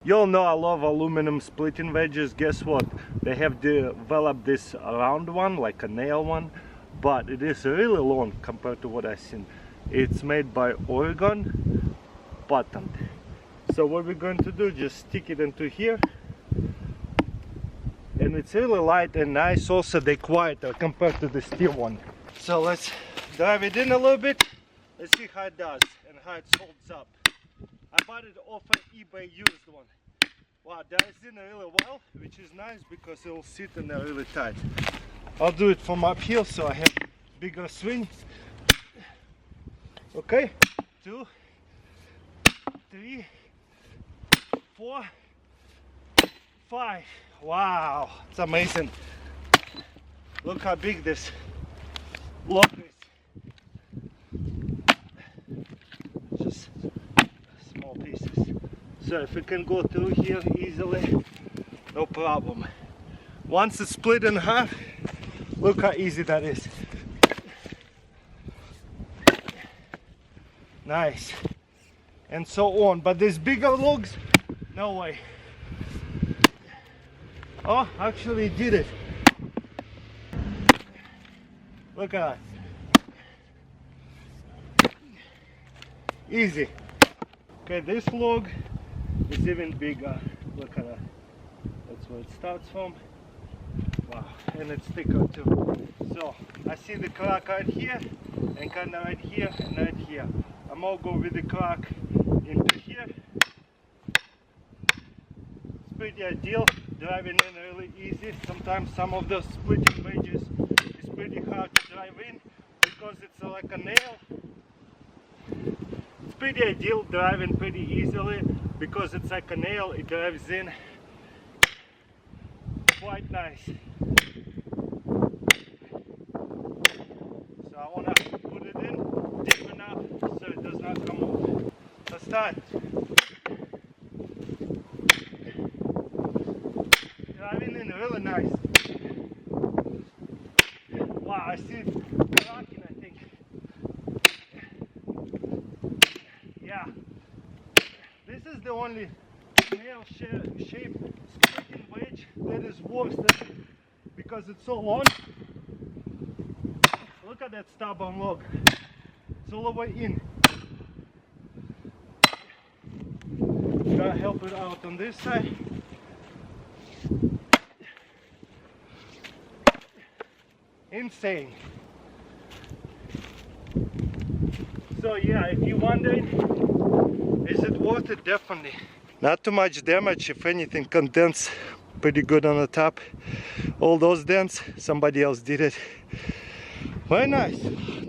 You all know I love aluminum splitting wedges. Guess what? They have developed this round one, like a nail one, but it is really long compared to what I've seen. It's made by Oregon, patent. So what we're going to do, just stick it into here. And it's really light and nice. Also, they're quieter compared to the steel one. So let's drive it in a little bit. Let's see how it does and how it holds up. I bought it off an eBay used one. Wow, that is in really well, which is nice because it will sit in there really tight. I'll do it from up here so I have bigger swing. Okay, 2, 3, 4, 5. Wow, it's amazing. Look how big this log is. Just small pieces. So if it can go through here easily, no problem. Once it's split in half, look how easy that is. Nice. And so on. But these bigger logs, no way. Oh, actually did it. Look at that. Easy. Okay, this log is even bigger. Look at that. That's where it starts from. Wow, and it's thicker too. So I see the crack right here, and kind of right here and right here. I'm gonna go with the crack into here. It's pretty ideal. Driving in really easy. Sometimes some of the splitting wedges is pretty hard to drive in because it's like a nail. It's pretty ideal driving pretty easily because it's like a nail. It drives in quite nice. So I want to put it in deep enough so it does not come off. Let's start. Driving in really nice. Wow, I see it cracking, I think. Yeah. This is the only nail shaped splitting wedge that is worse because it's so long. Look at that stubborn log. It's all the way in. Gotta help it out on this side. Insane. So yeah, if you're wondering, is it worth it? Definitely. Not too much damage, if anything, contents pretty good on the top. All those dents, somebody else did it. Very nice.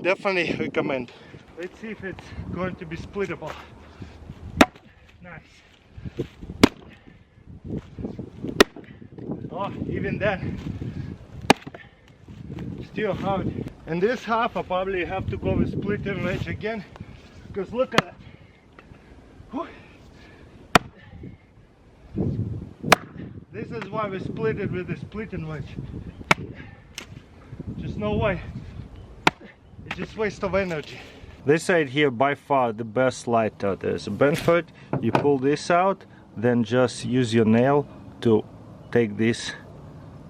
Definitely recommend. Let's see if it's going to be splittable. Nice. Oh, even then, still hard. And this half I probably have to go with splitting wedge again, because look at that. Whew. This is why we split it with the splitting wedge. Just no way. It's just waste of energy. This side here by far the best light out there. So Benford, you pull this out, then just use your nail to take this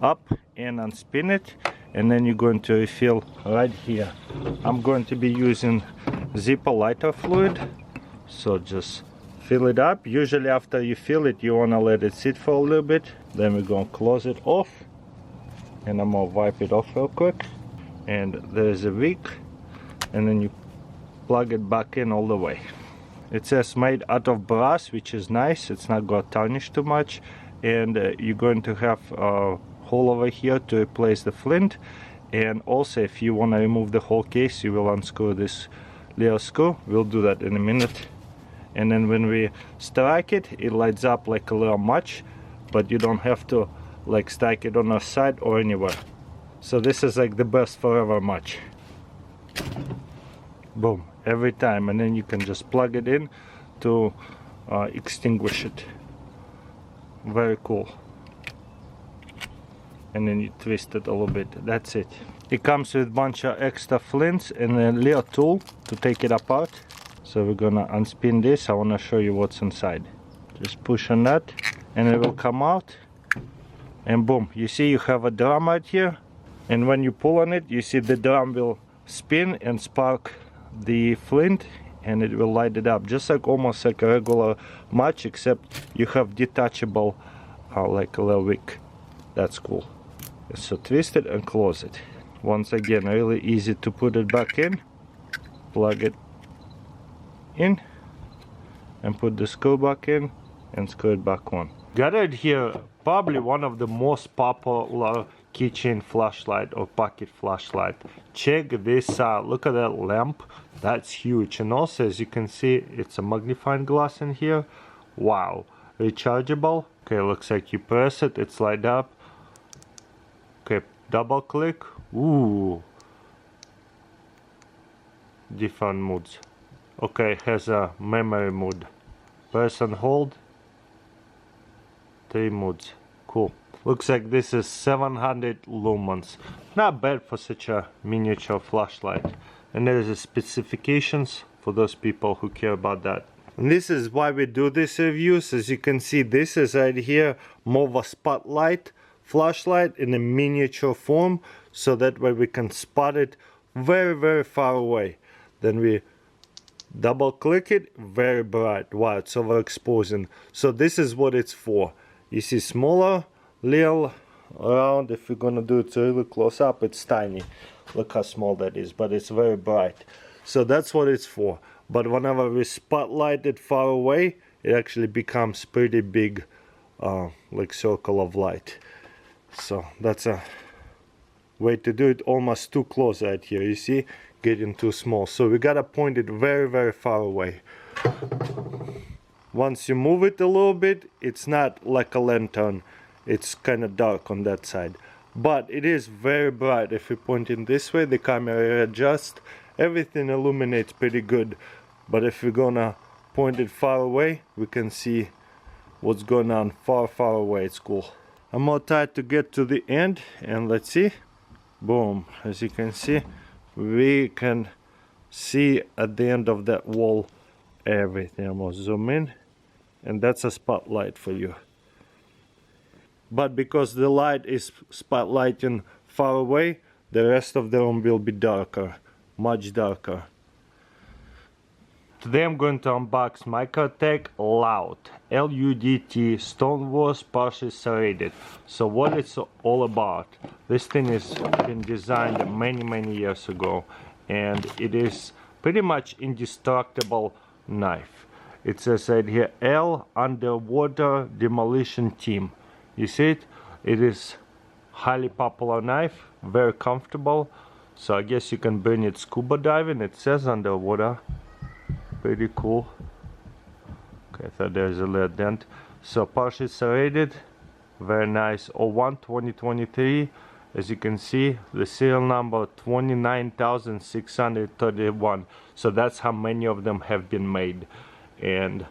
up and unspin it, and then you're going to refill right here. I'm going to be using zipper lighter fluid, so just fill it up. Usually after you fill it, you want to let it sit for a little bit. Then we're going to close it off, and I'm going to wipe it off real quick. And there's a wick, and then you plug it back in all the way. It says made out of brass, which is nice. It's not going to tarnish too much. And you're going to have a hole over here to replace the flint. And also, if you want to remove the whole case, you will unscrew this little screw. We'll do that in a minute. And then when we strike it, it lights up like a little match, but you don't have to like strike it on the side or anywhere. So this is like the best forever match. Boom, every time. And then you can just plug it in to extinguish it. Very cool. And then you twist it a little bit. That's it. It comes with a bunch of extra flints and a little tool to take it apart. So we're gonna unspin this. I want to show you what's inside. Just push on that and it will come out, and boom, you see you have a drum right here, and when you pull on it, you see the drum will spin and spark the flint, and it will light it up just like almost like a regular match, except you have detachable like a little wick. That's cool. So twist it and close it. Once again, really easy to put it back in, plug it in and put the screw back in and screw it back on. Got it here, probably one of the most popular keychain flashlight or pocket flashlight. Check this out, look at that lamp, that's huge. And also, as you can see, it's a magnifying glass in here. Wow, rechargeable. Okay, looks like you press it, it's light up. Okay, double click. Ooh, different moods. Okay, has a memory mode. Press and hold. 3 moods. Cool. Looks like this is 700 lumens. Not bad for such a miniature flashlight. And there's the specifications for those people who care about that. And this is why we do these reviews. As you can see, this is right here more of a spotlight flashlight in a miniature form, so that way we can spot it very, very far away. Then we double click it, very bright. Wow, it's overexposing. So this is what it's for. You see smaller, little, round. If you're gonna do it really close up, it's tiny. Look how small that is, but it's very bright. So that's what it's for. But whenever we spotlight it far away, it actually becomes pretty big, like circle of light. So that's a way to do it. Almost too close right here, you see, getting too small. So we gotta point it very, very far away. Once you move it a little bit, it's not like a lantern. It's kind of dark on that side, but it is very bright. If you point it this way, the camera adjusts, everything illuminates pretty good. But if we're gonna point it far away, we can see what's going on far, far away. It's cool. I'm more tired to get to the end, and let's see. Boom, as you can see, we can see at the end of that wall everything. I'm gonna zoom in, and that's a spotlight for you. But because the light is spotlighting far away, the rest of the room will be darker, much darker. Today I'm going to unbox Microtech Loud LUDT Stonewalls partially serrated. So what it's all about? This thing has been designed many years ago, and it is pretty much indestructible knife. It says right here, L Underwater Demolition Team. You see it? It is highly popular knife, very comfortable. So I guess you can bring it scuba diving. It says underwater. Pretty cool. Okay, so there's a little dent. So partially serrated, very nice. 01-2023. As you can see, the serial number 29,631. So that's how many of them have been made, and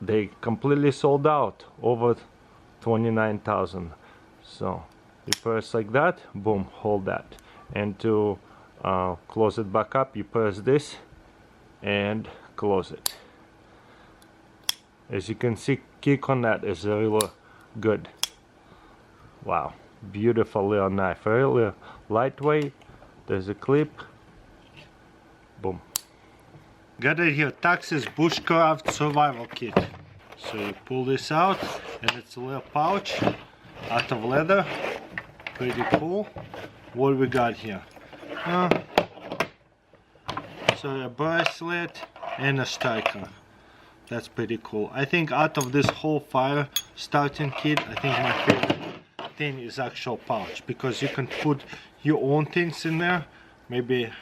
they completely sold out, over 29,000. So you press like that, boom, hold that, and to close it back up, you press this and close it. As you can see, kick on that is really good. Wow, beautiful little knife, really lightweight. There's a clip, boom. Got it here, Texas Bushcraft Survival Kit. So you pull this out, and it's a little pouch out of leather, pretty cool. What we got here? So a bracelet and a striker. That's pretty cool. I think out of this whole fire starting kit, I think my favorite thing is actual pouch, because you can put your own things in there. Maybe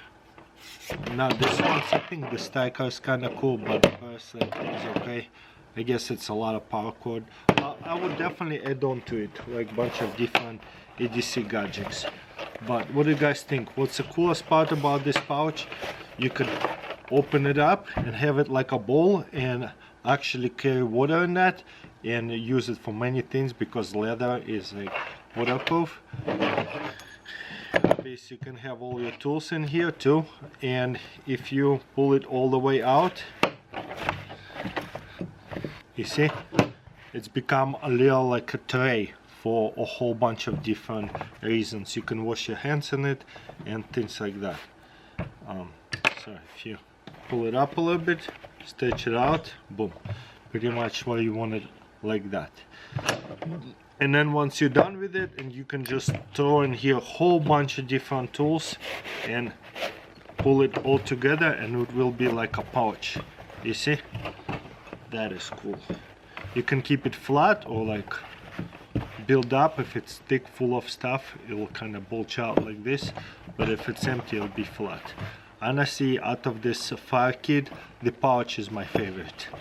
not this one. I think the striker is kind of cool, but the bracelet is okay. I guess it's a lot of power cord. I would definitely add on to it, like a bunch of different EDC gadgets. But what do you guys think? What's the coolest part about this pouch? You could open it up and have it like a bowl, and actually carry water in that, and use it for many things, because leather is like waterproof. You can have all your tools in here too, and if you pull it all the way out, you see, it's become a little like a tray for a whole bunch of different reasons. You can wash your hands in it and things like that. So if you pull it up a little bit, stretch it out, boom, pretty much where you want it, like that. And then once you're done with it, and you can just throw in here a whole bunch of different tools and pull it all together, and it will be like a pouch. You see, that is cool. You can keep it flat or like build up. If it's thick full of stuff, it will kind of bulge out like this, but if it's empty, it'll be flat. Honestly, out of this fire kit, the pouch is my favorite.